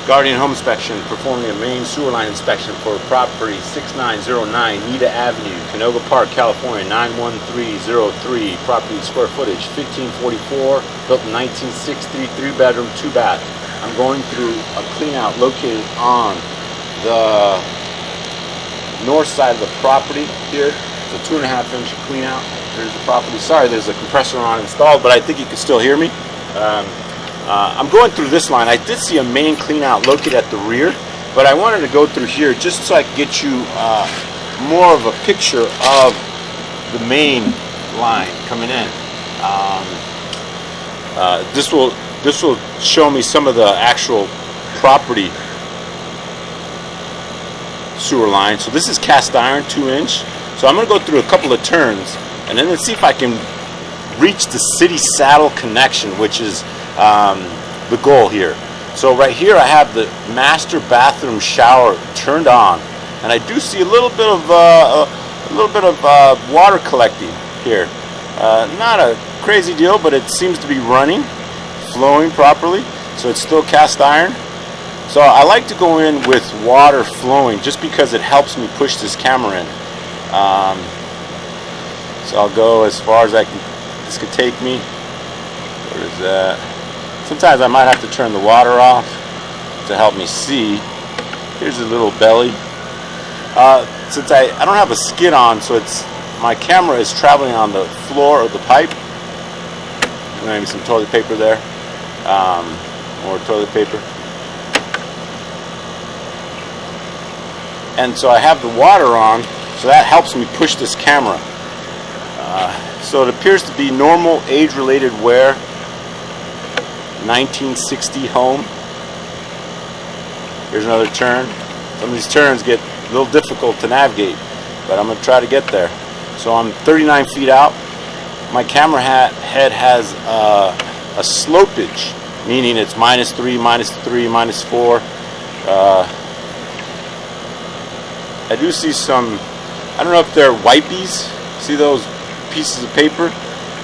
Guardian Home Inspection performing a main sewer line inspection for property 6909 Nita Avenue, Canoga Park, California 91303. Property square footage 1544, built in 1963, 3-bedroom, 2-bath. I'm going through a clean out located on the north side of the property here. It's a 2.5-inch clean out. There's the property. Sorry, there's a compressor on installed, but I think you can still hear me. I'm going through this line. I did see a main clean out located at the rear, but I wanted to go through here just so I could get you more of a picture of the main line coming in. This will show me some of the actual property sewer line. So this is cast iron, 2-inch. So I'm going to go through a couple of turns, and then let's see if I can reach the city saddle connection, which is the goal here. So right here I have the master bathroom shower turned on, and I do see a little bit of water collecting here. Not a crazy deal, but it seems to be running, flowing properly. So it's still cast iron. So I like to go in with water flowing just because it helps me push this camera in. So I'll go as far as this could take me. Where is that? Sometimes I might have to turn the water off to help me see. Here's a little belly. Since I don't have a skid on, so my camera is traveling on the floor of the pipe. Maybe some toilet paper there. More toilet paper. And so I have the water on, so that helps me push this camera. So it appears to be normal age-related wear, 1960 home. Here's another turn. Some of these turns get a little difficult to navigate, but I'm going to try to get there. So I'm 39 feet out. My camera head has a slopage, meaning it's -3, -3, -4. I do see some, I don't know if they're wipies. See those pieces of paper?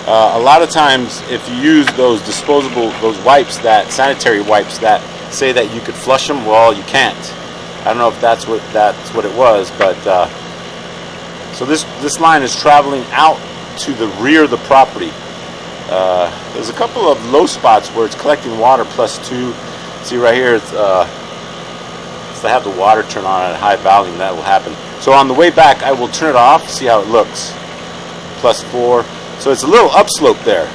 A lot of times if you use those disposable, those wipes, that sanitary wipes that say that you could flush them, well, you can't. I don't know if that's what it was, but so this line is traveling out to the rear of the property. There's a couple of low spots where it's collecting water +2. See right here, it's I have the water turn on at high volume. That will happen. So on the way back, I will turn it off, see how it looks. +4. So it's a little upslope there.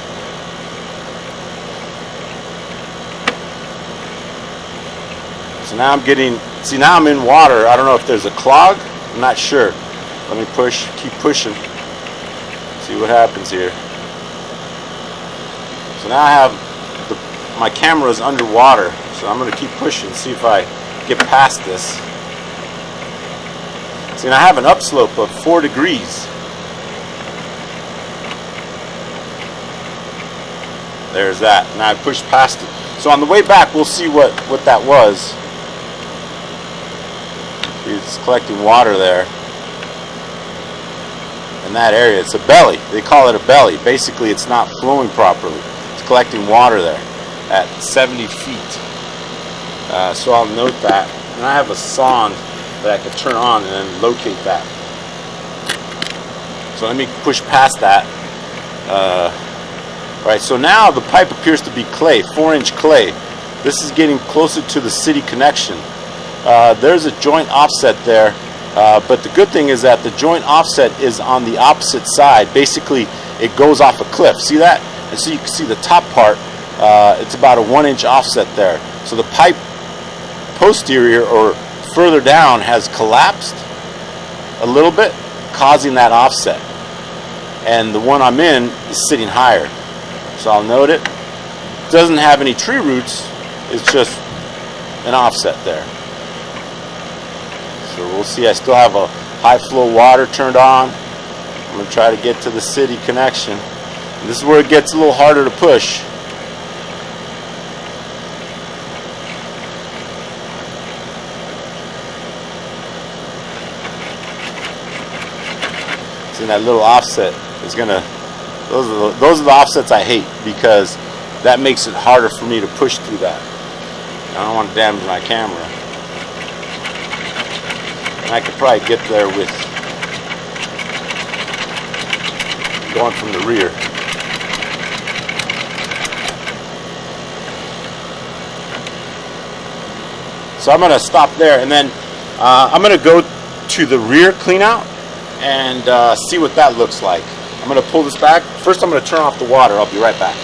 So now now I'm in water. I don't know if there's a clog. I'm not sure. Let me keep pushing. See what happens here. So now I have my camera is underwater. So I'm going to keep pushing, see if I get past this. See, now I have an upslope of 4 degrees. There's that. Now I pushed past it. So on the way back, we'll see what that was. It's collecting water there. In that area, it's a belly. They call it a belly. Basically, it's not flowing properly. It's collecting water there at 70 feet. So I'll note that. And I have a song that I can turn on and then locate that. So let me push past that. Alright, so now the pipe appears to be clay, 4-inch clay. This is getting closer to the city connection. There's a joint offset there, but the good thing is that the joint offset is on the opposite side. Basically, it goes off a cliff. See that? And so you can see the top part, it's about a 1-inch offset there. So the pipe posterior or further down has collapsed a little bit, causing that offset. And the one I'm in is sitting higher. So I'll note it. It doesn't have any tree roots. It's just an offset there. So we'll see. I still have a high flow water turned on. I'm going to try to get to the city connection. And this is where it gets a little harder to push. See, that little offset is going to, those are the offsets I hate, because that makes it harder for me to push through that. I don't want to damage my camera. And I could probably get there with going from the rear. So I'm going to stop there, and then I'm going to go to the rear clean out and see what that looks like. I'm going to pull this back. First I'm going to turn off the water. I'll be right back.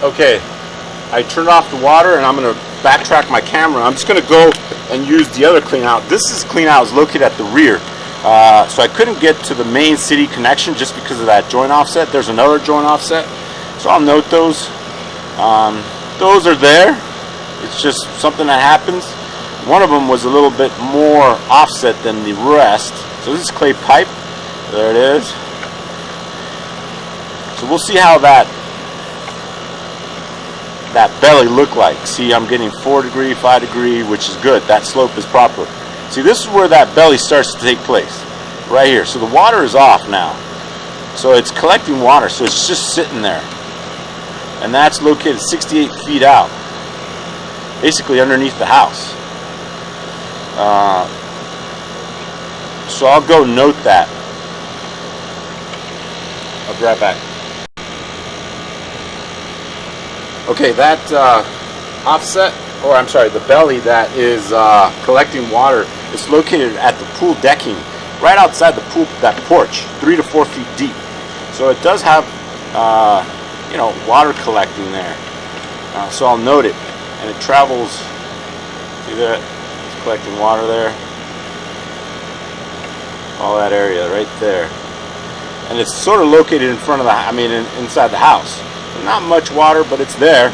Okay, I turned off the water and I'm going to backtrack my camera. I'm just going to go and use the other clean out. This is clean out is located at the rear. So I couldn't get to the main city connection just because of that joint offset. There's another joint offset. So I'll note those. Those are there. It's just something that happens. One of them was a little bit more offset than the rest. So this is clay pipe. There it is. So we'll see how that belly look like. See, I'm getting 4 degree, 5 degree, which is good. That slope is proper. See, this is where that belly starts to take place. Right here. So the water is off now. So it's collecting water. So it's just sitting there. And that's located 68 feet out. Basically underneath the house. So I'll go note that. I'll be right back. Okay, that offset, or I'm sorry, the belly that is collecting water is located at the pool decking, right outside the pool, that porch, 3 to 4 feet deep. So it does have, you know, water collecting there. So I'll note it. And it travels, see that, it's collecting water there, all that area right there. And it's sort of located in front of the, inside the house. Not much water, but it's there.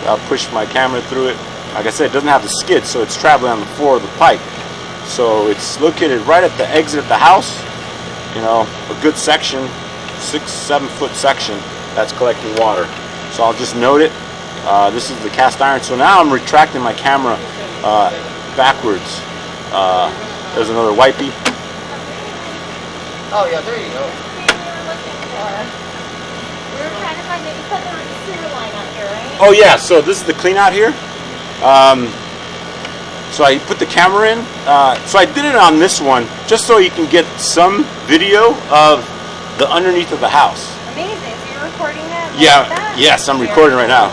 I'll push my camera through it. Like I said, it doesn't have the skid, so it's traveling on the floor of the pipe. So it's located right at the exit of the house, you know, a good section, 6-7 foot section that's collecting water. So I'll just note it. This is the cast iron. So now I'm retracting my camera backwards. There's another wipey. Oh yeah, there you go. We were trying to find it. You said there was a sewer line out here, right? Oh yeah, so this is the clean out here. So I put the camera in. So I did it on this one just so you can get some video of the underneath of the house. Amazing. So you're recording that? Yeah. Yes, I'm recording right now.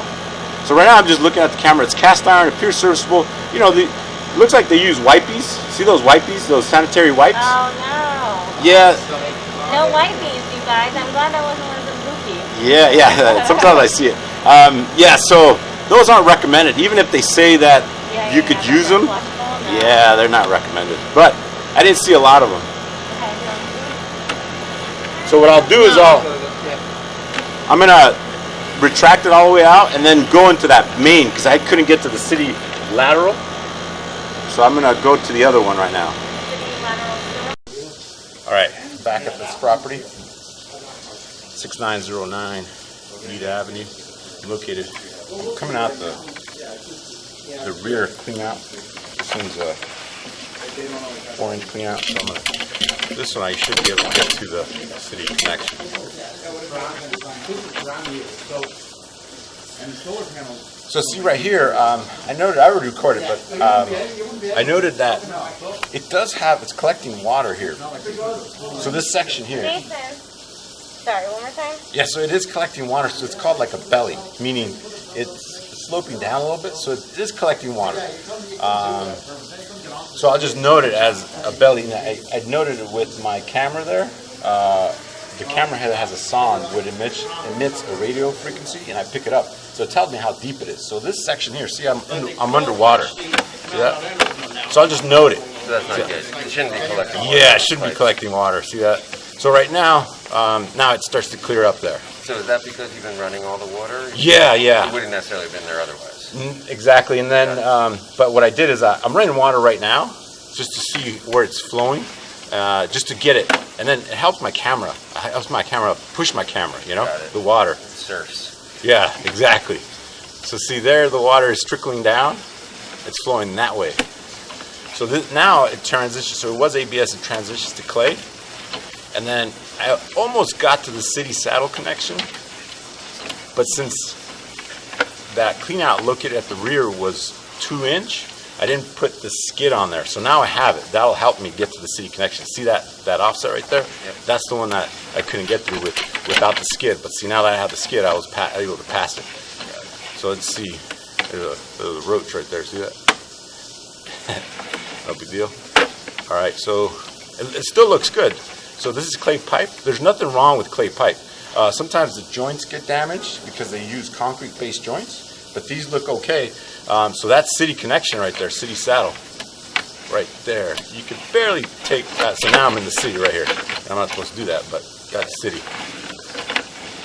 So right now I'm just looking at the camera. It's cast iron, it appears serviceable. You know, it looks like they use wipies. See those wipies, those sanitary wipes? Oh no. Yeah. No wipies, you guys. I'm glad that wasn't one of the bookies. Yeah. Sometimes I see it. Yeah, so those aren't recommended. Even if they say that you could use them, no. yeah, they're not recommended. But I didn't see a lot of them. Okay, So what I'll do is I'm gonna retract it all the way out and then go into that main because I couldn't get to the city lateral. So I'm gonna go to the other one right now. All right, back at this property, 6909 Nita Avenue, located. I'm coming out the rear clean out. This one's a 4-inch clean out. So this one I should be able to get to the city connection. So see right here, I noted, I already recorded, but I noted that it does have, it's collecting water here. So this section here. sorry, one more time? Yeah, so it is collecting water, so it's called like a belly, meaning it's sloping down a little bit, so it is collecting water. So I'll just note it as a belly. I noted it with my camera there. The camera head has a sound which emits a radio frequency, and I pick it up. So it tells me how deep it is. So this section here, see, I'm underwater. See that? So I'll just note it. So that's not good. It shouldn't be collecting water. Yeah, it shouldn't be collecting water. See that? So right now, now it starts to clear up there. So is that because you've been running all the water? Yeah. It wouldn't necessarily have been there otherwise. Exactly. And then, but what I did is I'm running water right now just to see where it's flowing, just to get it. And then it helps my camera. It helps my camera push my camera, you know, the water. It surfs. Yeah, exactly. So see there, the water is trickling down. It's flowing that way. So now it transitions. So it was ABS, it transitions to clay. And then I almost got to the city saddle connection. But since that clean out located at the rear was 2-inch. I didn't put the skid on there, so now I have it. That'll help me get to the city connection. See that offset right there? Yep. That's the one that I couldn't get through without the skid. But see, now that I have the skid, I was able to pass it. So let's see. There's a roach right there. See that? No big deal. All right, so it still looks good. So this is clay pipe. There's nothing wrong with clay pipe. Sometimes the joints get damaged because they use concrete-based joints, but these look okay. So that's city connection right there, city saddle. Right there. You can barely take that. So now I'm in the city right here. I'm not supposed to do that, but that's city.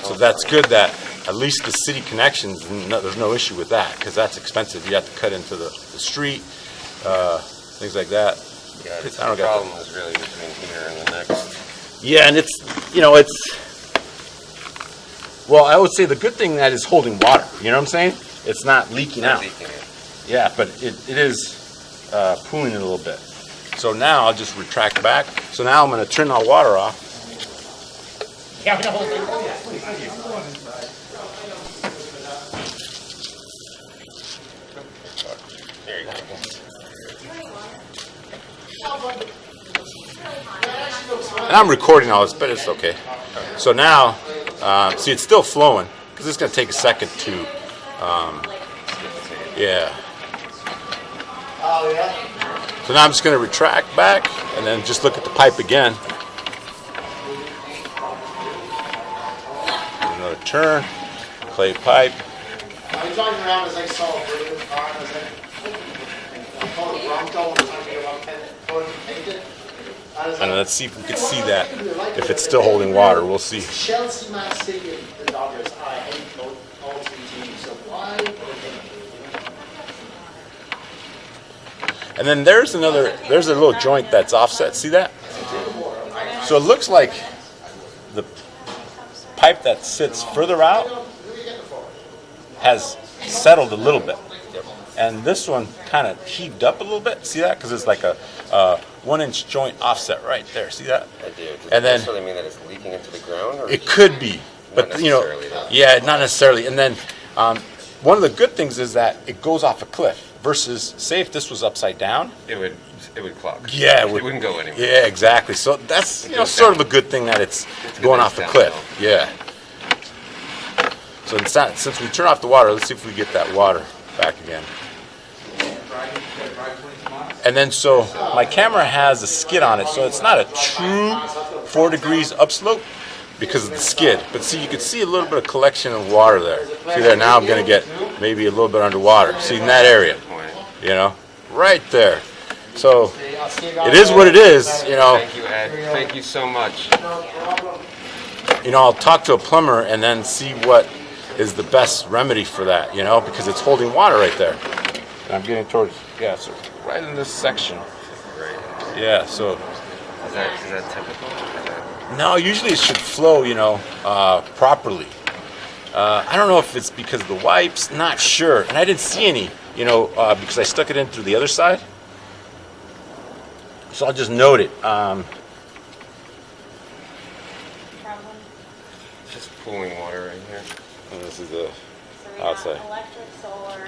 So that's good that at least the city connections, there's no issue with that, because that's expensive. You have to cut into the street, things like that. Yeah, the problem is really between here and the next. Yeah, and it's, well, I would say the good thing that is holding water. You know what I'm saying? It's not leaking out. Yeah, but it is pooling it a little bit. So now I'll just retract back. So now I'm going to turn the water off. There you go. And I'm recording all this, but it's okay. So now, see, it's still flowing, because it's going to take a second to, yeah. So now I'm just going to retract back, and then just look at the pipe again. Another turn, clay pipe. I was driving around as I saw a blue car, and I was like, I called it Bronco, and I was trying to get around painted. And let's see if we can see that, if it's still holding water. We'll see. Chelsea, Man City, and the Dodgers. I hate all three teams, so why would they? And then there's a little joint that's offset. See that? So it looks like the pipe that sits further out has settled a little bit. And this one kind of heaved up a little bit. See that? Because it's like a 1-inch joint offset right there. See that? I do. Does And that then necessarily mean that it's leaking into the ground? Or it could be, but Not necessarily, though. yeah, not necessarily. And then one of the good things is that it goes off a cliff. Versus, say if this was upside down, it would clog. yeah, it wouldn't go anywhere. Yeah, exactly. So that's goes sort down. of a good thing that it's good going that off the it's cliff. downhill. Yeah. So it's not, since we turn off the water, let's see if we get that water back again. And then so my camera has a skid on it, so it's not a true 4 degrees upslope because of the skid. But see, you can see a little bit of collection of water there. See there, now I'm going to get maybe a little bit underwater. See, in that area, right there. So it is what it is, Thank you, Ed. Thank you so much. I'll talk to a plumber and then see what is the best remedy for that, because it's holding water right there. And I'm getting towards, so right in this section. Right. Yeah, so. Is that typical? No, usually it should flow, properly. I don't know if it's because of the wipes, not sure. And I didn't see any, because I stuck it in through the other side. So I'll just note it. Just pooling water right here. And this is the So we got outside. electric, solar.